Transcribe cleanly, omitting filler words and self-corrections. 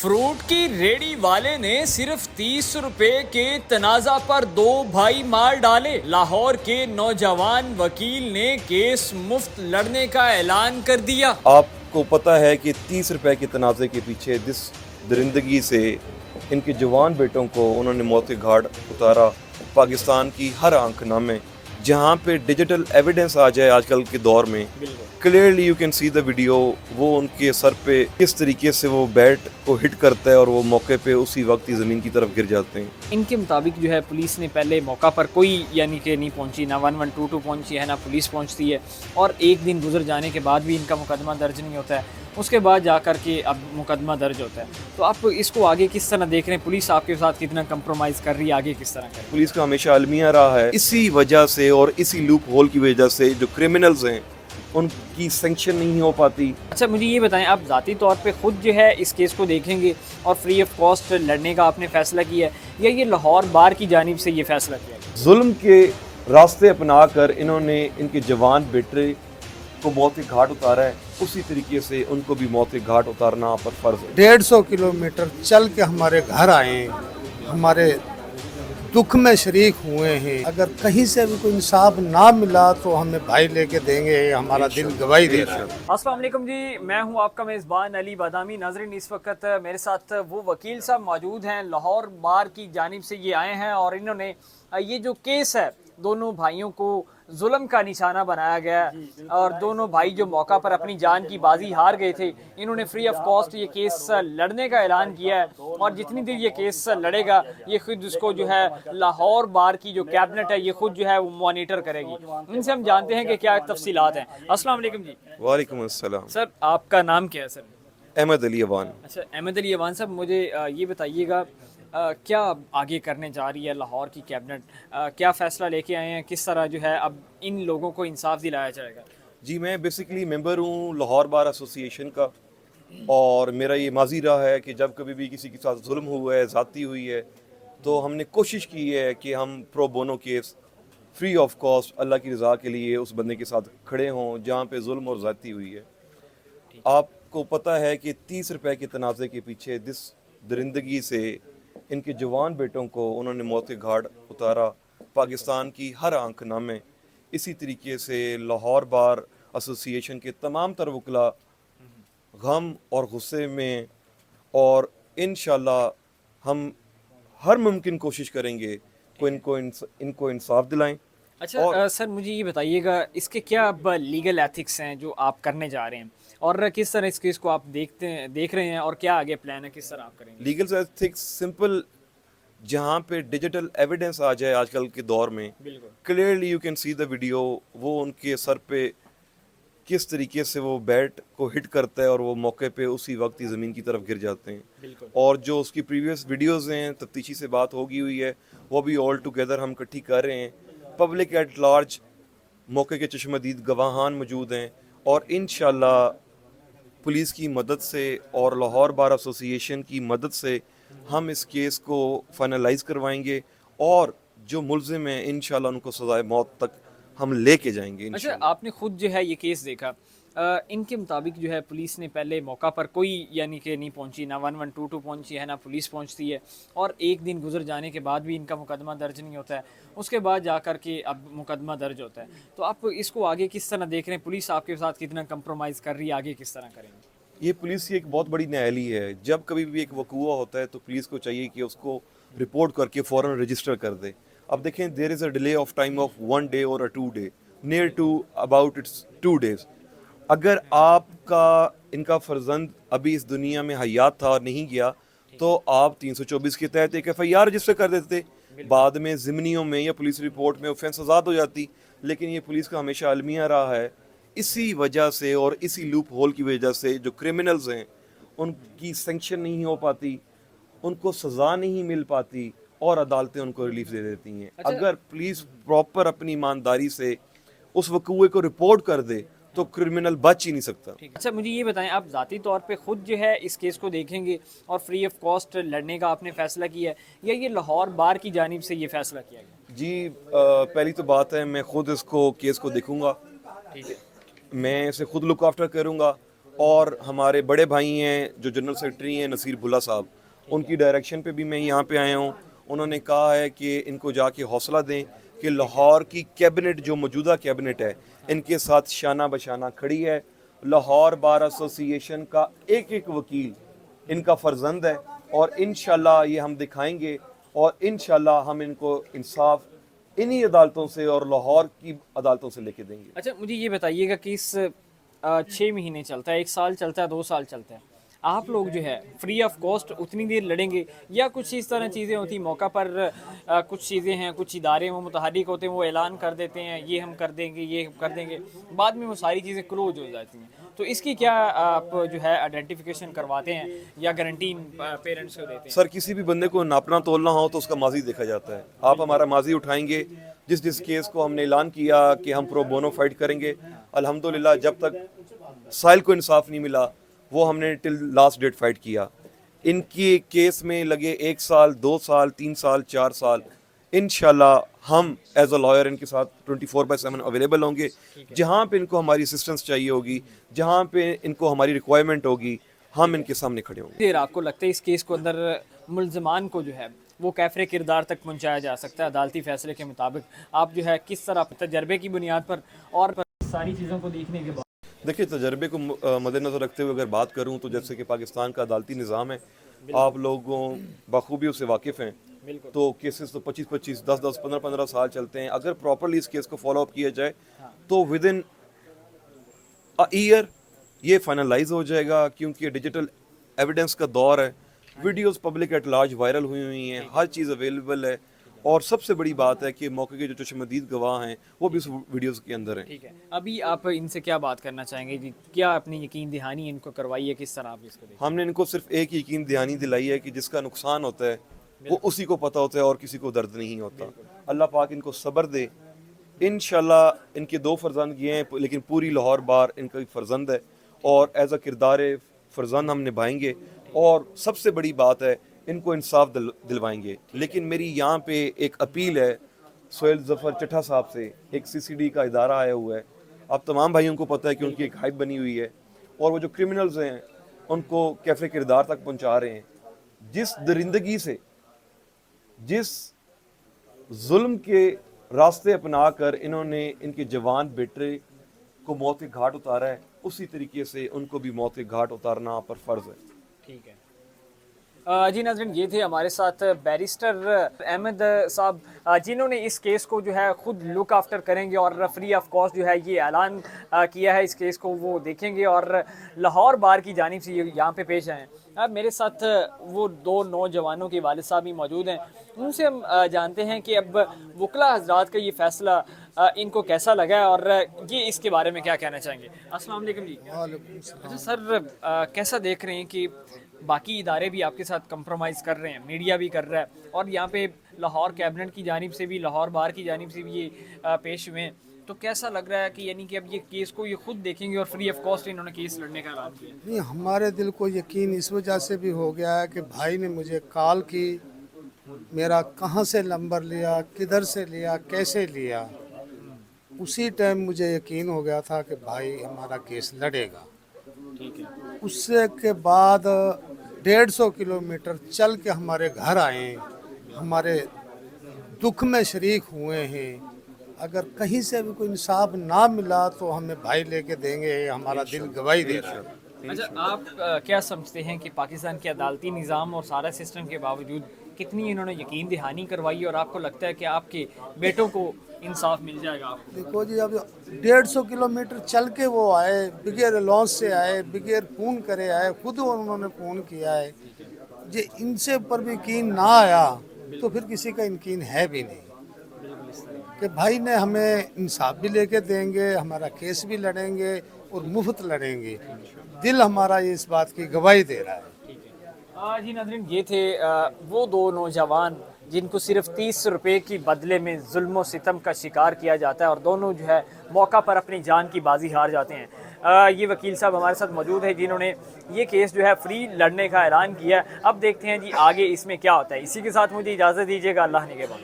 Fruit की ready वाले ने सिर्फ 30 रुपए के तनाजा पर 2 भाई मार डाले। लाहौर के नौजवान वकील ने केस मुफ्त लड़ने का ऐलान कर दिया। आपको पता है कि 30 रुपए के तनाज़े के पीछे जिस दरिंदगी से इनके जवान बेटों को उन्होंने मौत के घाट उतारा, पाकिस्तान की हर आंख नामे, जहाँ पे डिजिटल एविडेंस आ जाए आजकल के दौर में, clearly you can see the video. वो उनके सर पे किस तरीके से वो बैट को हिट करता है और वो मौके पे उसी वक्त ही ज़मीन की तरफ गिर जाते हैं। इनके मुताबिक जो है पुलिस ने पहले मौका पर कोई यानी कि नहीं पहुंची, ना 1122 पहुंची है, ना पुलिस पहुंचती है, और एक दिन गुजर जाने के बाद भी इनका मुकदमा दर्ज नहीं होता है। उसके बाद जा कर के अब मुकदमा दर्ज होता है। तो आप इसको आगे किस तरह देख रहे हैं? पुलिस आपके साथ कितना कंप्रोमाइज़ कर रही है, आगे किस तरह करें? पुलिस का हमेशा अलमिया रहा है, इसी वजह से और इसी लूप होल की वजह से जो क्रिमिनल्स हैं उनकी सैंक्शन नहीं हो पाती। अच्छा, मुझे ये बताएं, आप ज़ाती तौर पे ख़ुद जो है इस केस को देखेंगे और फ्री ऑफ कॉस्ट लड़ने का आपने फ़ैसला किया है, या ये लाहौर बार की जानिब से ये फ़ैसला किया है? जुल्म के रास्ते अपना कर इन्होंने इनके जवान बेटे को मौत के घाट उतारा है, उसी तरीके से उनको भी मौत के घाट उतारना पर फर्ज है। 150 किलोमीटर चल के हमारे घर आए, हमारे दुख में शरीक हुए हैं। अगर कहीं से भी कोई इंसाफ ना मिला तो हमें भाई लेके देंगे, हमारा दिल गवाही दे रहा है। अस्सलाम वालेकुम जी, मैं हूं आपका मेज़बान अली बादामी। नाज़रीन, इस वक्त मेरे साथ वो वकील साहब मौजूद हैं, लाहौर बार की जानिब से ये आए हैं, और इन्होंने ये जो केस है, दोनों भाइयों को जुल्म का निशाना बनाया गया है, और दोनों भाई जो मौका पर अपनी जान की बाजी हार गए थे, इन्होंने फ्री ऑफ कॉस्ट ये केस लड़ने का ऐलान किया है, और जितनी देर ये केस लड़ेगा ये खुद उसको जो है लाहौर बार की जो कैबिनेट है ये खुद जो है वो मॉनिटर करेगी। इनसे हम जानते हैं कि क्या तफसीलात हैं। अस्सलाम वालेकुम जी। वालेकुम अस्सलाम। सर, आपका नाम क्या है? सर, अहमद अली अवान। अच्छा, अहमद अली अवान साहब, मुझे ये बताइएगा, क्या आगे करने जा रही है लाहौर की कैबिनेट? क्या फ़ैसला लेके आए हैं? किस तरह जो है अब इन लोगों को इंसाफ दिलाया जाएगा? जी, मैं बेसिकली मेंबर हूँ लाहौर बार एसोसिएशन का, और मेरा ये माजी रहा है कि जब कभी भी किसी के साथ जुल्म हुआ है, ज़्यादती हुई है, तो हमने कोशिश की है कि हम pro bono case free of cost अल्लाह की रज़ा के लिए उस बंदे के साथ खड़े हों जहाँ पे जुल्म और ज़्यादती हुई है। आपको पता है कि 30 रुपए के तनाज़े के पीछे जिस दरिंदगी से इनके जवान बेटों को उन्होंने मौत के घाट उतारा, पाकिस्तान की हर आंख नामे, इसी तरीके से लाहौर बार एसोसिएशन के तमाम तर वकला गम और गुस्से में, और इंशाल्लाह हम हर मुमकिन कोशिश करेंगे को इनको इंसाफ दिलाएं। अच्छा, सर मुझे ये बताइएगा, इसके क्या अब लीगल एथिक्स हैं जो आप करने जा रहे हैं, और किस तरह इस केस को आप देख रहे हैं, और क्या आगे प्लान है, किस तरह आप करेंगे? लीगल एथिक्स सिंपल, जहाँ पे डिजिटल एविडेंस आ जाए आजकल के दौर में, clearly you can see the video. वो उनके सर पे किस तरीके से वो बैट को हिट करता है और वो मौके पे उसी वक्त ही ज़मीन की तरफ गिर जाते हैं। और जो उसकी प्रीवियस वीडियोस हैं, तफ्तीशी से बात होगी हुई है, वो भी ऑल टुगेदर हम इकट्ठी कर रहे हैं। पब्लिक एट लार्ज मौके के चश्मदीद गवाहान मौजूद हैं, और इंशाल्लाह पुलिस की मदद से और लाहौर बार एसोसिएशन की मदद से हम इस केस को फाइनलाइज करवाएंगे, और जो मुल्ज़िम हैं इंशाल्लाह उनको सज़ाए मौत तक हम लेके जाएंगे। अच्छा, आपने खुद जो है ये केस देखा, इनके मुताबिक जो है पुलिस ने पहले मौका पर कोई यानी कि नहीं पहुंची, ना 1122 पहुंची है, ना पुलिस पहुंचती है, और एक दिन गुजर जाने के बाद भी इनका मुकदमा दर्ज नहीं होता है। उसके बाद जा कर के अब मुकदमा दर्ज होता है। तो आप इसको आगे किस तरह देख रहे हैं? पुलिस आपके साथ कितना कंप्रोमाइज़ कर रही है, आगे किस तरह करेंगे? ये पुलिस की एक बहुत बड़ी नाअहली है। जब कभी भी एक वकूआ होता है तो पुलिस को चाहिए कि उसको रिपोर्ट करके फ़ौरन रजिस्टर कर दे। अब देखें, there is a delay of time of 1 day और a 2 day, near to about it's 2 days. अगर आपका इनका फर्जंद अभी इस दुनिया में हयात था और नहीं गया, तो आप 324 के तहत एक FIR रजिस्टर कर देते, बाद में ज़िमनियों में या पुलिस रिपोर्ट में ऑफेंस आज़ाद हो जाती। लेकिन ये पुलिस का हमेशा अलमिया रहा है, इसी वजह से और इसी लूप होल की वजह से जो क्रिमिनल्स हैं उनकी सैंक्शन नहीं हो पाती, उनको सज़ा नहीं मिल पाती, और अदालतें उनको रिलीफ दे देती हैं। अगर पुलिस प्रॉपर अपनी ईमानदारी से उस वकूए को रिपोर्ट कर दे तो क्रिमिनल बच ही नहीं सकता। अच्छा, मुझे ये बताएं, आप ज़ाती तौर पे ख़ुद जो है इस केस को देखेंगे और फ्री ऑफ कॉस्ट लड़ने का आपने फ़ैसला किया है, या ये लाहौर बार की जानिब से ये फ़ैसला किया गया? जी, पहली तो बात है, मैं खुद इसको केस को देखूंगा, ठीक है, मैं इसे खुद लुक आफ्टर करूंगा, اور ہمارے بڑے بھائی ہیں جو جنرل سیکرٹری ہیں نصیر بھلا صاحب، ان کی ڈائریکشن پہ بھی میں یہاں پہ آیا ہوں. انہوں نے کہا ہے کہ ان کو جا کے حوصلہ دیں کہ لاہور کی کیبنٹ جو موجودہ کیبنٹ ہے ان کے ساتھ شانہ بشانہ کھڑی ہے. لاہور بار ایسوسی ایشن کا ایک ایک وکیل ان کا فرزند ہے، اور انشاءاللہ یہ ہم دکھائیں گے، اور انشاءاللہ ہم ان کو انصاف انہی عدالتوں سے اور لاہور کی عدالتوں سے لے کے دیں گے. اچھا مجھے یہ بتائیے گا کہ اس 6 مہینے چلتا ہے، 1 سال چلتا ہے، 2 سال چلتا ہے، آپ لوگ جو ہے فری آف کاسٹ اتنی دیر لڑیں گے، یا کچھ اس طرح چیزیں ہوتی ہیں موقع پر کچھ چیزیں ہیں، کچھ ادارے وہ متحرک ہوتے ہیں، وہ اعلان کر دیتے ہیں یہ ہم کر دیں گے یہ کر دیں گے، بعد میں وہ ساری چیزیں کلوز ہو جاتی ہیں، تو اس کی کیا آپ جو ہے آئیڈینٹیفیکیشن کرواتے ہیں یا گارنٹی پیرنٹس کو دیتے ہیں؟ سر کسی بھی بندے کو ناپنا تولنا ہو تو اس کا ماضی دیکھا جاتا ہے. آپ ہمارا ماضی اٹھائیں گے، جس کیس کو ہم نے اعلان کیا کہ ہم پرو بونو فائٹ کریں گے، الحمدللہ جب تک سائل کو انصاف نہیں ملا وہ ہم نے ٹل لاسٹ ڈیٹ فائٹ کیا. ان کی کیس میں لگے 1 سال 2 سال 3 سال 4 سال، انشاءاللہ ہم ایز اے لائر ان کے ساتھ 24/7 اویلیبل ہوں گے. جہاں پہ ان کو ہماری اسسٹنس چاہیے ہوگی، جہاں پہ ان کو ہماری ریکوائرمنٹ ہوگی، ہم ان کے سامنے کھڑے ہوں گے. دیر آپ کو لگتا ہے اس کیس کو اندر ملزمان کو جو ہے وہ کیفر کردار تک پہنچایا جا سکتا ہے عدالتی فیصلے کے مطابق؟ آپ جو ہے کس طرح تجربے کی بنیاد پر اور ساری چیزوں کو دیکھنے کے بعد؟ دیکھیے تجربے کو مد نظر رکھتے ہوئے اگر بات کروں تو جیسے کہ پاکستان کا عدالتی نظام ہے، آپ لوگوں بخوبی اس سے واقف ہیں، تو کیسز تو 25 10 15 سال چلتے ہیں. اگر پراپرلی اس کیس کو فالو اپ کیا جائے تو ود ان ایئر یہ فائنلائز ہو جائے گا، کیونکہ ڈیجیٹل ایویڈنس کا دور ہے، videos public at large viral ہوئی ہیں، ہر چیز اویلیبل ہے، اور سب سے بڑی بات ہے کہ موقع کے جو چشمدید گواہ ہیں وہ بھی اس ویڈیوز کے اندر ہیں. ٹھیک ہے، ابھی آپ ان سے کیا بات کرنا چاہیں گے جی؟ کیا اپنی یقین دہانی ان کو کروائی ہے؟ کس طرح آپ اس کو دیکھیں؟ ہم نے ان کو صرف ایک یقین دہانی دلائی ہے کہ جس کا نقصان ہوتا ہے وہ اسی کو پتہ ہوتا ہے اور کسی کو درد نہیں ہوتا. اللہ پاک ان کو صبر دے. انشاءاللہ ان کے 2 فرزند یہ ہیں، لیکن پوری لاہور بار ان کا فرزند ہے، اور ایز اے کردار فرزند ہم نبھائیں گے، اور سب سے بڑی بات ہے ان کو انصاف دلوائیں گے. لیکن میری یہاں پہ ایک اپیل ہے سہیل ظفر چٹھا صاحب سے، ایک CCD کا ادارہ آیا ہوا ہے، آپ تمام بھائیوں کو پتہ ہے کہ ان کی ایک ہائپ بنی ہوئی ہے، اور وہ جو کرمنلز ہیں ان کو کیفر کردار تک پہنچا رہے ہیں. جس درندگی سے، جس ظلم کے راستے اپنا کر انہوں نے ان کے جوان بیٹے کو موت کے گھاٹ اتارا ہے، اسی طریقے سے ان کو بھی موت کے گھاٹ اتارنا پر فرض ہے. ٹھیک ہے جی ناظرین، یہ تھے ہمارے ساتھ بیرسٹر احمد صاحب، جنہوں نے اس کیس کو جو ہے خود لک آفٹر کریں گے اور فری آف کاسٹ جو ہے یہ اعلان کیا ہے، اس کیس کو وہ دیکھیں گے اور لاہور بار کی جانب سے یہ یہاں پہ پیش آئے ہیں. اب میرے ساتھ وہ 2 نوجوانوں کے والد صاحب بھی موجود ہیں، ان سے ہم جانتے ہیں کہ اب وکلا حضرات کا یہ فیصلہ ان کو کیسا لگا ہے اور یہ اس کے بارے میں کیا کہنا چاہیں گے. السلام علیکم جی. اچھا سر، کیسا دیکھ رہے ہیں کہ باقی ادارے بھی آپ کے ساتھ کمپرومائز کر رہے ہیں، میڈیا بھی کر رہا ہے، اور یہاں پہ لاہور کیبنٹ کی جانب سے بھی، لاہور بار کی جانب سے بھی یہ پیش ہوئے ہیں، تو کیسا لگ رہا ہے کہ یعنی کہ اب یہ کیس کو یہ خود دیکھیں گے اور فری آف کاسٹ انہوں نے کیس لڑنے کا اعلان کیا؟ نہیں، ہمارے دل کو یقین اس وجہ سے بھی ہو گیا ہے کہ بھائی نے مجھے کال کی، میرا کہاں سے نمبر لیا، کدھر سے لیا، کیسے لیا، اسی ٹائم مجھے یقین ہو گیا تھا کہ بھائی ہمارا کیس لڑے گا. اس سے کے بعد 150 کلومیٹر چل کے ہمارے گھر آئے، ہمارے دکھ میں شریک ہوئے ہیں. اگر کہیں سے بھی کوئی انصاف نہ ملا تو ہمیں بھائی لے کے دیں گے، ہمارا دل گواہی دے رہا ہے. اچھا، آپ کیا سمجھتے ہیں کہ پاکستان کے عدالتی نظام اور سارا سسٹم کے باوجود کتنی انہوں نے یقین دہانی کروائی، اور آپ کو لگتا ہے کہ آپ کے بیٹوں کو انصاف مل جائے گا؟ آپ کو دیکھو جی، اب 150 کلومیٹر چل کے وہ آئے، بغیر الاؤنس سے آئے، بغیر فون کرے آئے، خود انہوں نے فون کیا ہے. جی ان سے اوپر بھی یقین نہ آیا تو پھر کسی کا یقین ہے بھی نہیں کہ بھائی نے ہمیں انصاف بھی لے کے دیں گے، ہمارا کیس بھی لڑیں گے اور مفت لڑیں گے. دل ہمارا یہ اس بات کی گواہی دے رہا ہے. جی ناظرین، یہ تھے وہ 2 نوجوان جن کو صرف 30 روپے کی بدلے میں ظلم و ستم کا شکار کیا جاتا ہے، اور دونوں جو ہے موقع پر اپنی جان کی بازی ہار جاتے ہیں. یہ وکیل صاحب ہمارے ساتھ موجود ہے جنہوں نے یہ کیس جو ہے فری لڑنے کا اعلان کیا ہے. اب دیکھتے ہیں جی آگے اس میں کیا ہوتا ہے. اسی کے ساتھ مجھے اجازت دیجیے گا. اللہ نگہبان.